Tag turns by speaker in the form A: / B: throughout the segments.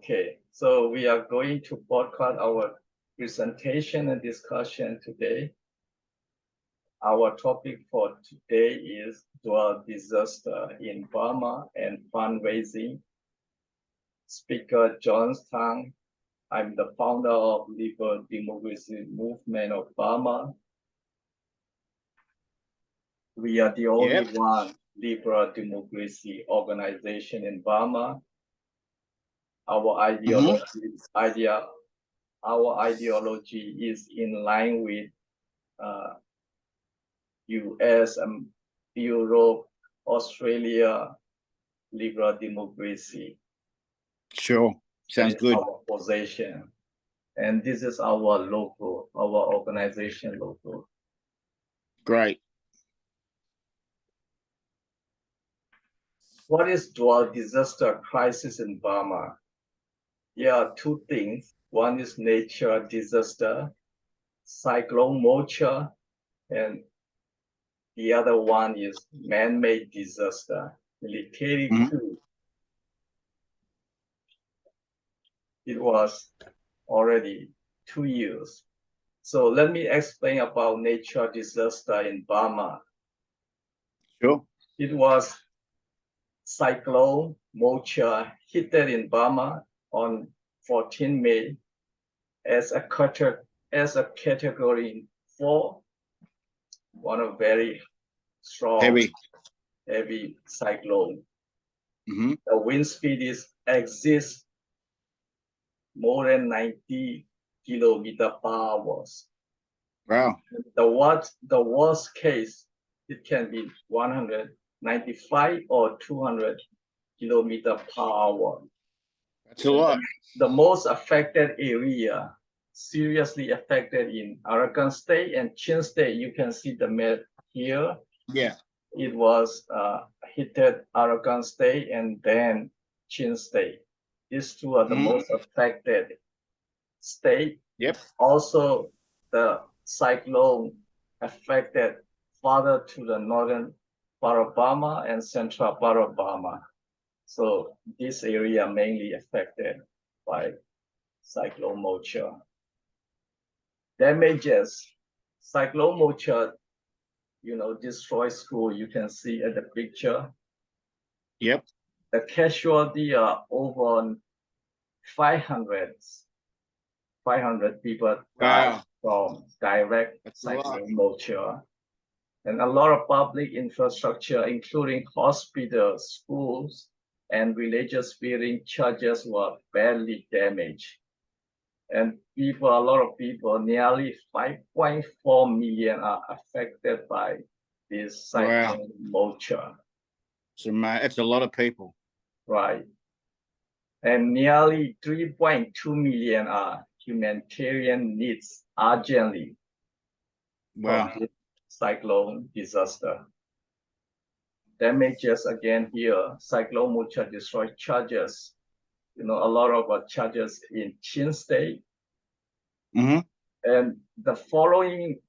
A: Okay, so we are going to broadcast our presentation and discussion today. Our topic for today is dual disaster in Burma and fundraising. Speaker John Tang. I'm the founder of Liberal Democracy Movement of Burma. We are the only one liberal democracy organization in Burma. Our ideology is in line with US, Europe, Australia, liberal democracy.
B: Sure, sounds good.
A: Our position. And this is our logo, our organization logo.
B: Great.
A: What is dual disaster crisis in Burma? There are two things. One is nature disaster, cyclone Mocha, and the other one is man-made disaster, military coup. It was already 2 years. So let me explain about nature disaster in Burma.
B: Sure.
A: It was cyclone Mocha hit in Burma on 14 May as a category 4, one of very strong, heavy cyclone. The wind speed exists more than 90 kilometers per hour.
B: Wow.
A: The worst case, it can be 195 or 200 kilometers per hour.
B: That's a lot.
A: The most affected area, seriously affected in Arakan State and Chin State. You can see the map here.
B: Yeah.
A: It was hit Arakan State and then Chin State. These two are the most affected state.
B: Yep.
A: Also, the cyclone affected farther to the northern part of Burma and central part of Burma. So this area mainly affected by cyclone Mocha. Damages. Cyclone Mocha, destroy school. You can see at the picture.
B: Yep.
A: The casualty are over 500 people died from direct cyclone Mocha. And a lot of public infrastructure, including hospitals, schools, and religious building churches were badly damaged. And a lot of people, nearly 5.4 million are affected by this cyclone Mocha.
B: So it's a lot of people.
A: Right. And nearly 3.2 million are humanitarian needs urgently.
B: Wow.
A: Cyclone disaster. Damages again here. Cyclone Mocha destroyed churches. A lot of churches in Chin State. And the following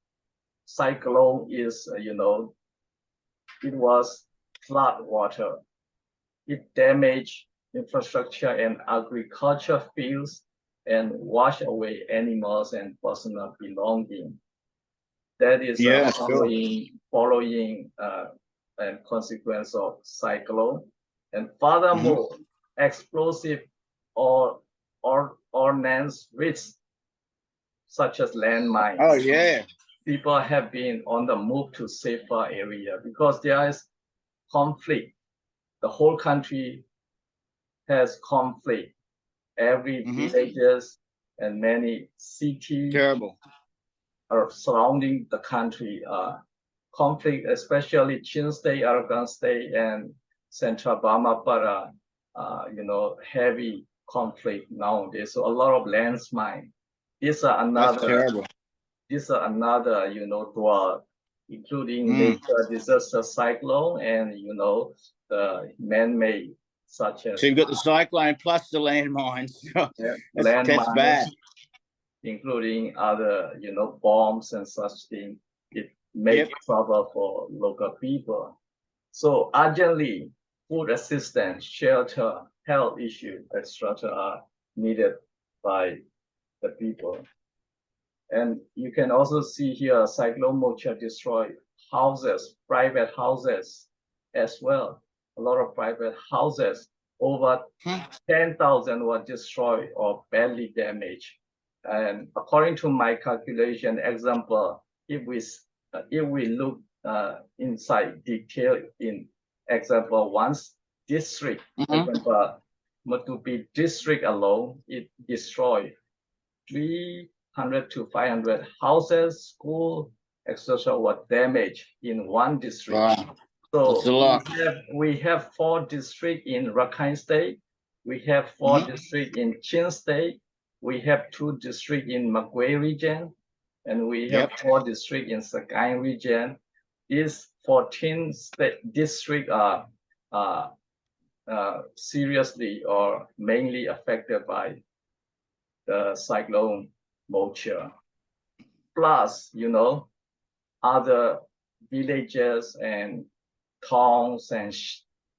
A: cyclone is, it was flood water. It damaged infrastructure and agriculture fields and washed away animals and personal belongings. That is following and consequence of cyclone. And furthermore, explosive or ordnance risks such as landmines.
B: Oh yeah.
A: People have been on the move to safer area because there is conflict. The whole country has conflict. Every villages and many cities are surrounding the country. Conflict, especially Chin State, Arakan State, and Central Burma, but heavy conflict nowadays. So a lot of landmines. These are another, dual, including nature disaster cyclone and the man-made such as.
B: So you've got the cyclone plus the landmines. That's bad.
A: Including other, bombs and such things. It makes trouble for local people. So urgently, food assistance, shelter, health issues, etc. are needed by the people. And you can also see here, Cyclone Mocha destroyed houses, private houses as well. A lot of private houses, over 10,000 were destroyed or badly damaged. And according to my calculation, example, if we look inside detail in example, one district, example, Matupi district alone, it destroyed 300 to 500 houses, school, etc. were damaged in one district.
B: Wow.
A: So we have 4 districts in Rakhine State. We have 4 districts in Chin State. We have 2 districts in Magway region, and we have 4 districts in Sagaing region. These 14 districts are seriously or mainly affected by the cyclone Mocha. Plus, other villages and towns and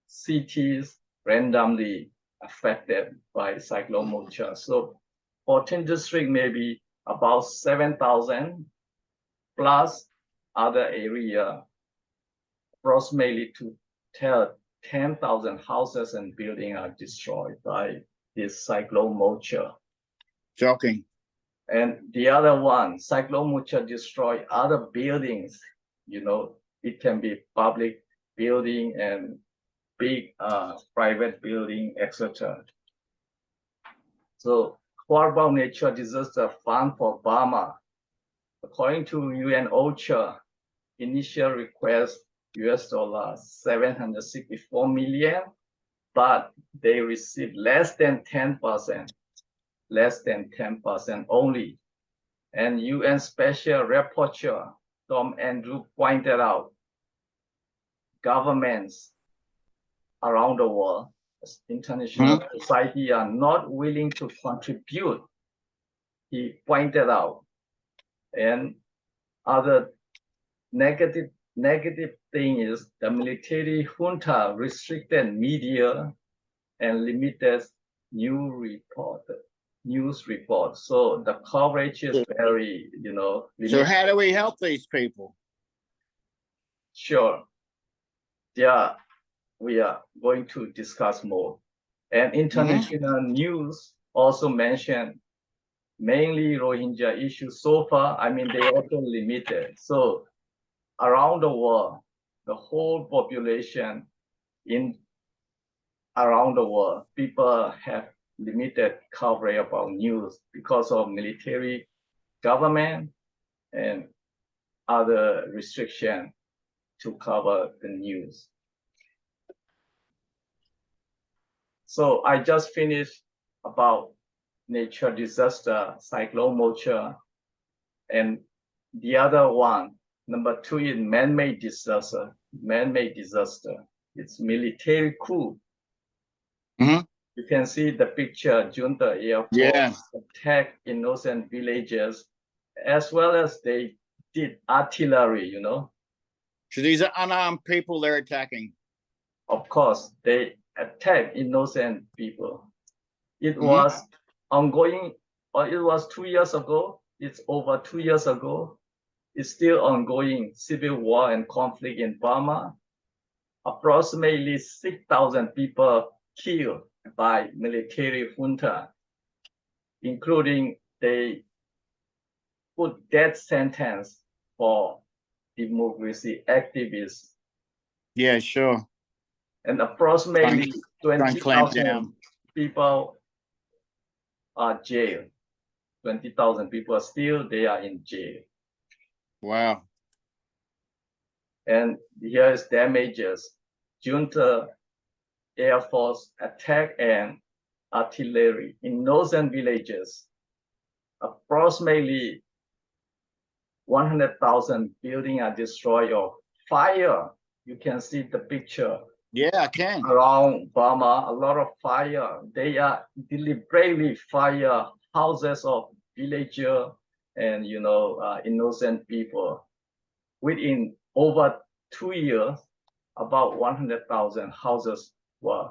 A: cities randomly affected by cyclone Mocha. So 14 districts, maybe about 7,000 plus other area, approximately to 10,000 houses and buildings are destroyed by this cyclone Mocha.
B: Shocking.
A: And the other one, cyclone Mocha destroy other buildings. It can be public building and big private building, etc. So, what about Nature Disaster Fund for Burma? According to UN OCHA, initial request US dollar 764 million, but they received less than 10%, only. And UN Special Rapporteur Tom Andrew pointed out, governments around the world, international society are not willing to contribute, he pointed out. And other negative thing is the military junta restricted media and limited news report. So the coverage is very, limited.
B: So how do we help these people?
A: Sure. Yeah, we are going to discuss more. And international news also mentioned mainly Rohingya issues so far. I mean, they also limited. So around the world, the whole population around the world, people have limited coverage about news because of military, government, and other restrictions to cover the news. So I just finished about nature disaster, cyclone Mocha, and the other one, number 2 is man-made disaster. It's military coup. You can see the picture, junta Air Force attack innocent villages, as well as they did artillery,
B: So these are unarmed people they're attacking?
A: Of course, they attack innocent people. It was ongoing, or it was 2 years ago. It's over 2 years ago. It's still ongoing civil war and conflict in Burma. Approximately 6,000 people killed by military junta, including they put death sentence for democracy activists.
B: Yeah, sure.
A: And approximately 20,000 people are jailed. 20,000 people still, they are in jail.
B: Wow.
A: And here is damages. Junta Air Force attack and artillery in northern villages. Approximately 100,000 buildings are destroyed or fire. You can see the picture.
B: Yeah, I can.
A: Around Burma, a lot of fire. They are deliberately fire houses of villagers and innocent people. Within over 2 years, about 100,000 houses were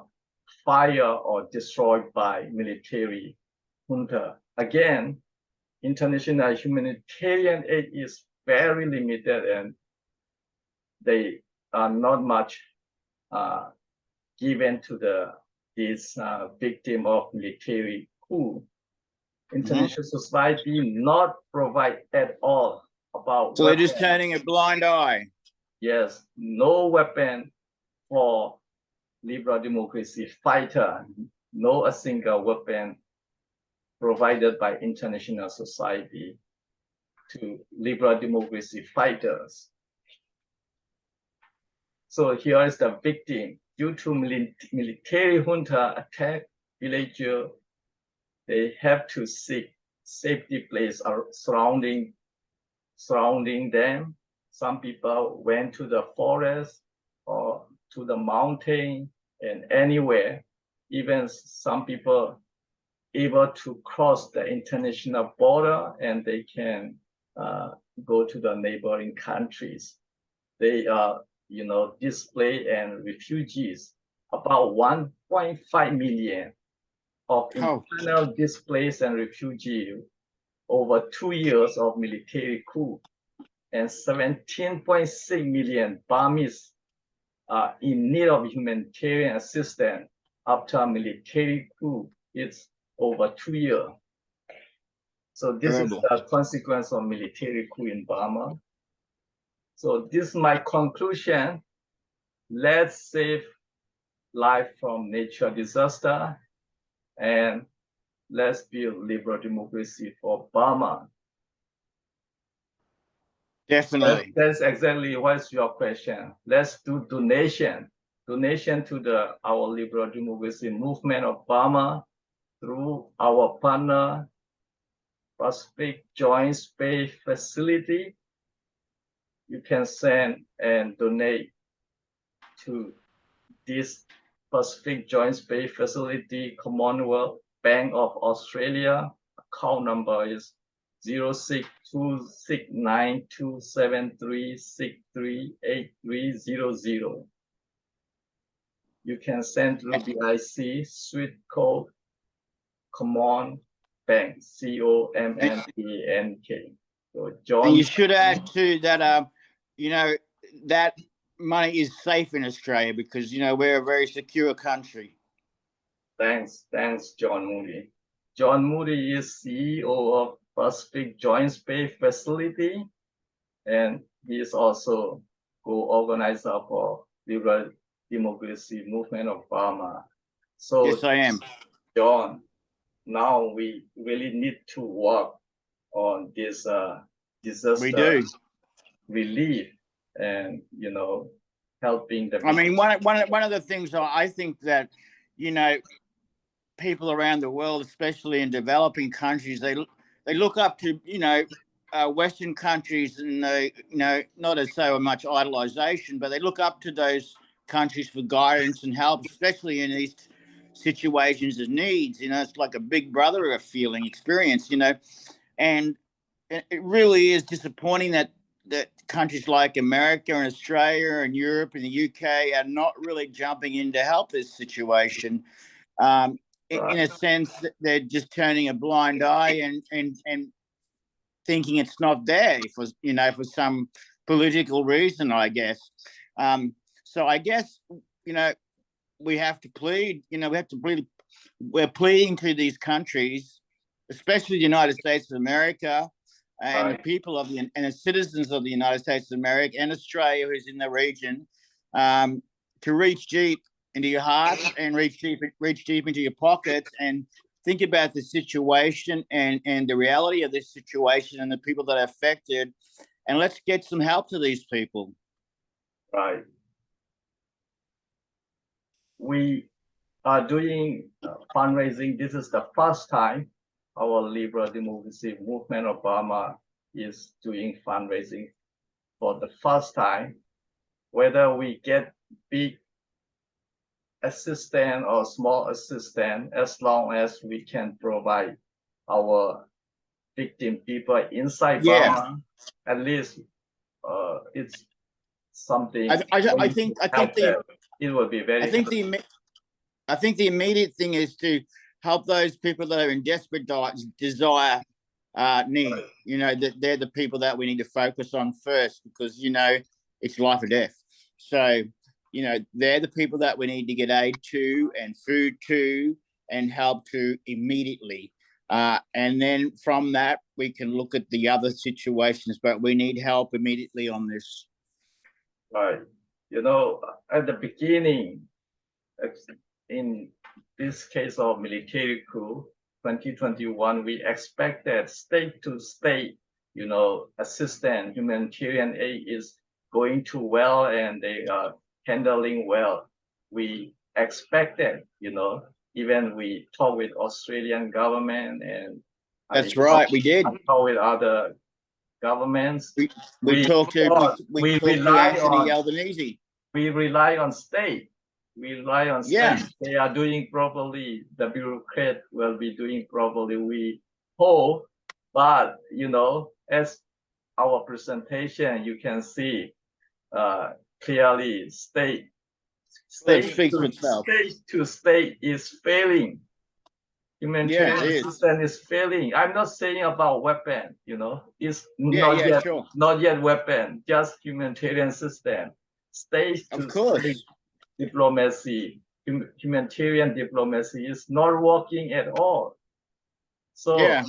A: fired or destroyed by military junta. Again, international humanitarian aid is very limited, and they are not much given to this victim of military coup. International society not provide at all about.
B: So they're just turning a blind eye.
A: Yes, no weapon for liberal democracy fighter, no a single weapon provided by international society to liberal democracy fighters. So here is the victim. Due to military junta attack villager, they have to seek safety place surrounding them. Some people went to the forest or to the mountain and anywhere. Even some people able to cross the international border, and they can go to the neighboring countries. They are, displaced and refugees, about 1.5 million of internal displaced and refugees over 2 years of military coup, and 17.6 million Burmese are in need of humanitarian assistance after military coup. It's over 2 years. So this is the consequence of military coup in Burma. So this is my conclusion. Let's save life from natural disaster, and let's build liberal democracy for Burma.
B: Definitely.
A: That's exactly what's your question. Let's do donation to our liberal democracy movement of Burma through our partner Pacific Joint Space Facility. You can send and donate to this Pacific Joint Space Facility, Commonwealth Bank of Australia. Account number is 06269273638300. You can send through BIC Swift code Common Bank, COMMANK. So John,
B: and you should add too that that money is safe in Australia because we're a very secure country.
A: Thanks, John Moody. John Moody is CEO of Pacific Joint Space Facility, and he is also co-organizer for Liberal Democracy Movement of Burma. So
B: yes, I am.
A: John, now we really need to work on this disaster relief and helping the.
B: I mean, one of the things I think that people around the world, especially in developing countries, they look up to Western countries, and not as so much idolization, but they look up to those countries for guidance and help, especially in these situations of needs. It's like a big brother experience, and it really is disappointing that countries like America and Australia and Europe and the UK are not really jumping in to help this situation. In a sense, they're just turning a blind eye and thinking it's not there for some political reason, I guess. So I guess we have to plead. We're pleading to these countries, especially the United States of America, and the people and the citizens of the United States of America and Australia, who's in the region, to reach deep into your heart and reach deep into your pockets and think about the situation and the reality of this situation and the people that are affected, and let's get some help to these people.
A: Right. We are doing fundraising. This is the first time our Liberal Democracy Movement of Burma is doing fundraising for the first time. Whether we get big assistance or small assistance, as long as we can provide our victim people inside Burma, at least it's something.
B: I think
A: it will be very.
B: I think the immediate thing is to help those people that are in desperate desire need. You know, that they're the people that we need to focus on first, because, you know, it's life or death. So, you know, they're the people that we need to get aid to and food to and help to immediately. And then from that, we can look at the other situations, but we need help immediately on this.
A: Right. You know, at the beginning, in this case of military coup, 2021, we expected state to state, you know, assistance, humanitarian aid is going too well and they are handling well. We expected, you know, even we talked with Australian government and
B: That's right, we did.
A: I talked with other governments.
B: We talked to Anthony Albanese.
A: We rely on state. We rely on state.
B: Yeah.
A: They are doing properly. The bureaucrat will be doing properly. We hope, but you know, as our presentation, you can see clearly state to state is failing. Humanitarian assistance is failing. I'm not saying about weapon, you know, it's not yet weapon, just humanitarian system. State to state diplomacy, humanitarian diplomacy is not working at all. So
B: yeah,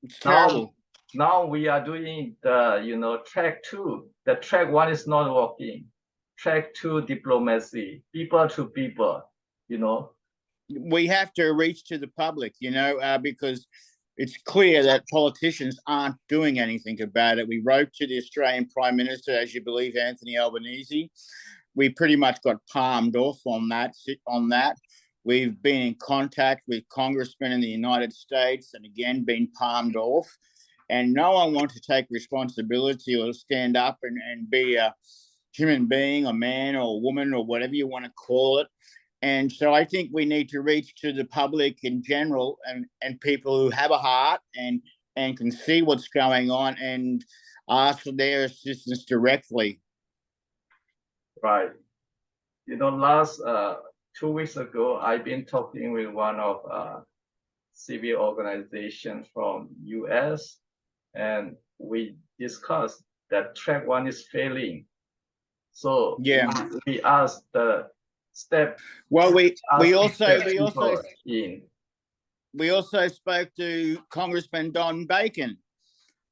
B: it's terrible.
A: Now we are doing the, you know, track 2. The track 1 is not working. Track 2 diplomacy, people to people, you know.
B: We have to reach to the public, you know, because it's clear that politicians aren't doing anything about it. We wrote to the Australian Prime Minister, as you believe, Anthony Albanese. We pretty much got palmed off on that. We've been in contact with congressmen in the United States and again been palmed off. And no one wants to take responsibility or stand up and be a human being, a man or a woman or whatever you want to call it. And so I think we need to reach to the public in general and people who have a heart and can see what's going on and ask for their assistance directly.
A: Right. You know, last 2 weeks ago, I've been talking with one of civil organizations from US, and we discussed that track 1 is failing. So
B: yeah,
A: we asked the step.
B: Well, we also spoke to Congressman Don Bacon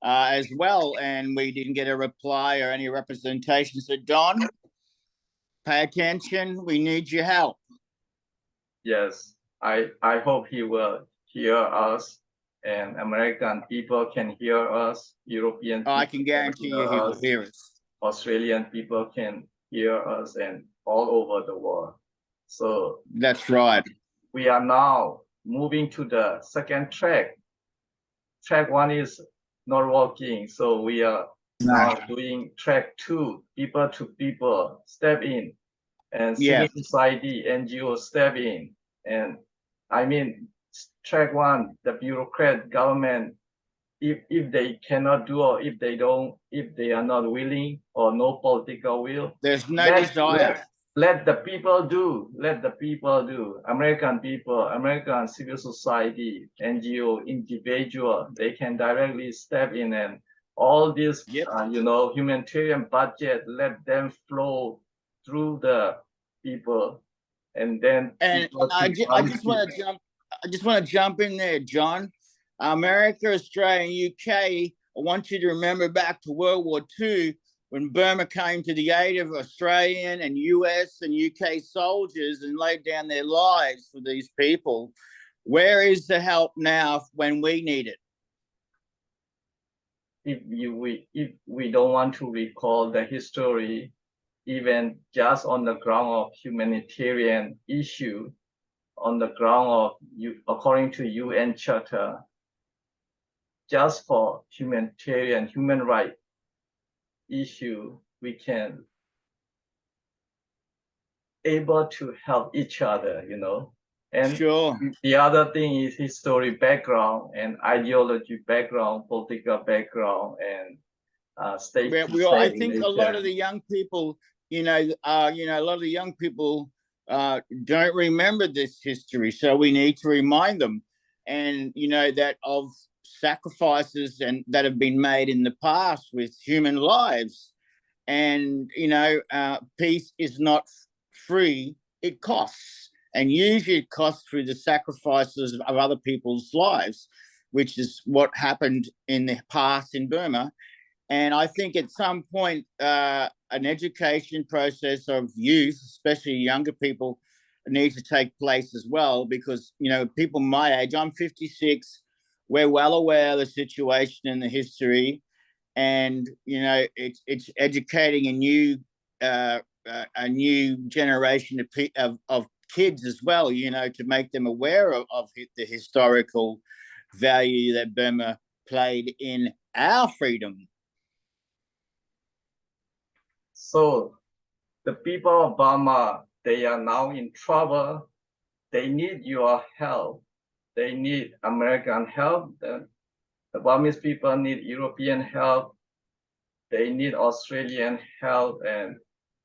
B: as well, and we didn't get a reply or any representation. So Don, pay attention. We need your help.
A: Yes, I hope he will hear us, and American people can hear us. European people
B: I can guarantee you he will hear us.
A: Australian people can hear us, and all over the world. So
B: that's right.
A: We are now moving to the second track. Track 1 is not working, so we are now doing track 2, people to people, step in, and civil society, NGO step in. And I mean, track 1, the bureaucrat government, if they cannot do, or if they are not willing or no political will,
B: there's no desire.
A: Let the people do. Let the people do. American people, American civil society, NGO, individual, they can directly step in, and all this, you know, humanitarian budget, let them flow through the people, and then.
B: And I just want to jump in there, John. America, Australia, and UK, I want you to remember back to World War II when Burma came to the aid of Australian and US and UK soldiers and laid down their lives for these people. Where is the help now when we need it?
A: If we don't want to recall the history, even just on the ground of humanitarian issue, on the ground of, according to UN Charter, just for humanitarian, human rights issue, we can able to help each other, you know. And the other thing is history background and ideology background, political background, and state.
B: I think a lot of the young people, a lot of the young people don't remember this history. So we need to remind them, and that of sacrifices and that have been made in the past with human lives. And peace is not free; it costs, and usually it costs through the sacrifices of other people's lives, which is what happened in the past in Burma. And I think at some point, an education process of youth, especially younger people, needs to take place as well, because people my age, I'm 56, we're well aware of the situation and the history, and it's educating a new generation of kids as well, to make them aware of the historical value that Burma played in our freedom.
A: So the people of Burma, they are now in trouble. They need your help. They need American help. The Burmese people need European help. They need Australian help and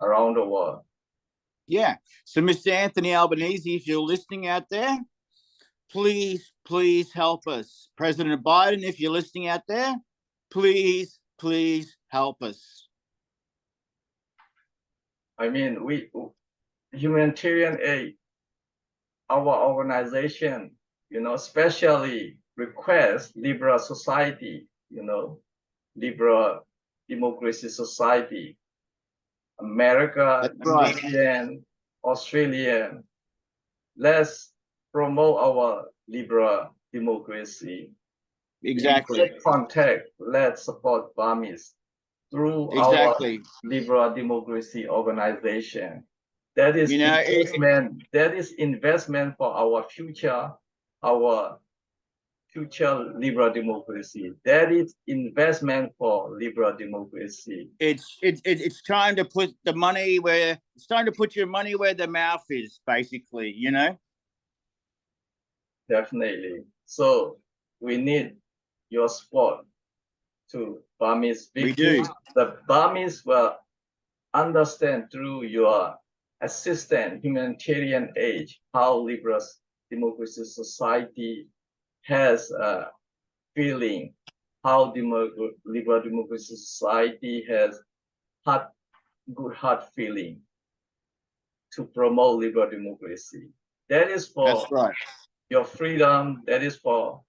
A: around the world.
B: Yeah. So, Mr. Anthony Albanese, if you're listening out there, please help us. President Biden, if you're listening out there, please help us.
A: I mean, humanitarian aid, our organization, especially request liberal society, liberal democracy society, America, European, Australian. Let's promote our liberal democracy.
B: Exactly.
A: Let's contact, let's support Burmese through our liberal democracy organization. That is investment. That is investment for our future liberal democracy. That is investment for liberal democracy.
B: It's trying to put the money where put your money where the mouth is, basically,
A: Definitely. So we need your support to Burmese victims. The Burmese will understand through your assistance, humanitarian aid, how liberal democracy society has a feeling, how liberal democracy society has good heart feeling to promote liberal democracy. That is for your freedom. That is for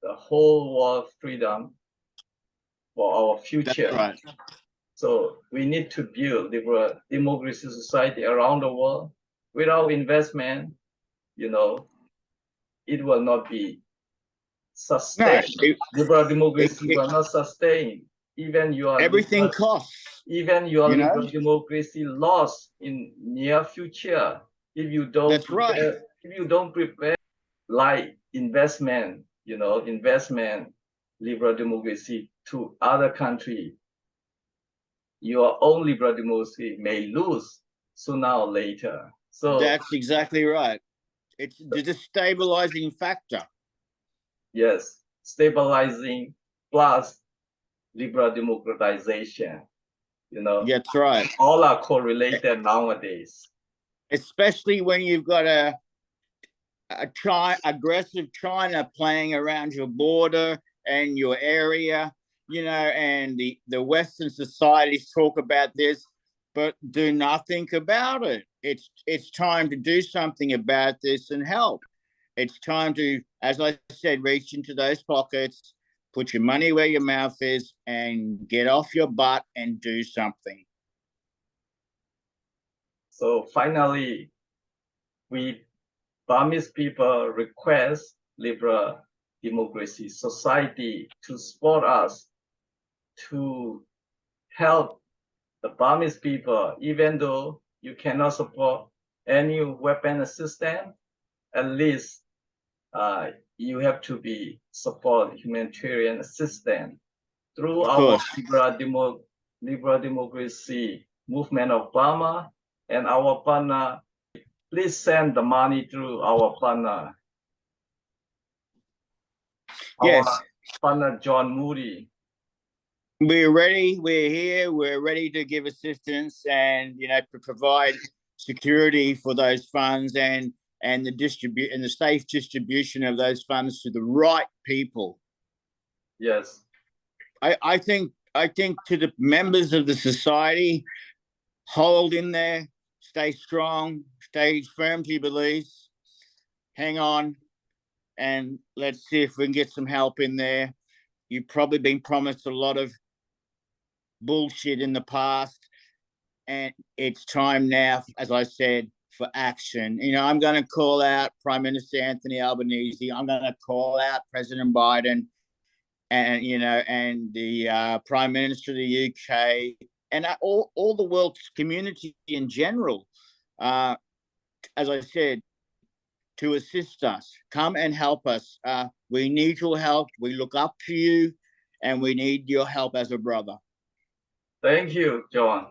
A: the whole world freedom, for our future. So we need to build liberal democracy society around the world. Without investment, it will not be sustained. Liberal democracy will not sustain. Even your
B: everything costs.
A: Even your liberal democracy lost in near future if you don't if you don't prepare like investment, liberal democracy to other country, your own liberal democracy may lose sooner or later. So
B: that's exactly right. It's the destabilizing factor.
A: Yes, stabilizing plus liberal democratization.
B: That's right.
A: All are correlated nowadays.
B: Especially when you've got a aggressive China playing around your border and your area, and the Western societies talk about this, but do nothing about it. It's time to do something about this and help. It's time to, as I said, reach into those pockets, put your money where your mouth is, and get off your butt and do something.
A: So finally, we Burmese people request liberal democracy society to support us, to help the Burmese people, even though you cannot support any weapon assistance, at least you have to be support humanitarian assistance through our liberal democracy movement of Burma and our partner. Please send the money through our partner.
B: Yes.
A: Our partner John Moody.
B: We're ready. We're here. We're ready to give assistance and to provide security for those funds and the safe distribution of those funds to the right people.
A: Yes.
B: I think to the members of the society, hold in there, stay strong, stay firm to your beliefs, hang on, and let's see if we can get some help in there. You've probably been promised a lot of bullshit in the past, and it's time now, as I said, for action. You know, I'm going to call out Prime Minister Anthony Albanese. I'm going to call out President Biden, and and the Prime Minister of the UK, and all the world's community in general. As I said, to assist us, come and help us. We need your help. We look up to you, and we need your help as a brother.
A: Thank you, John.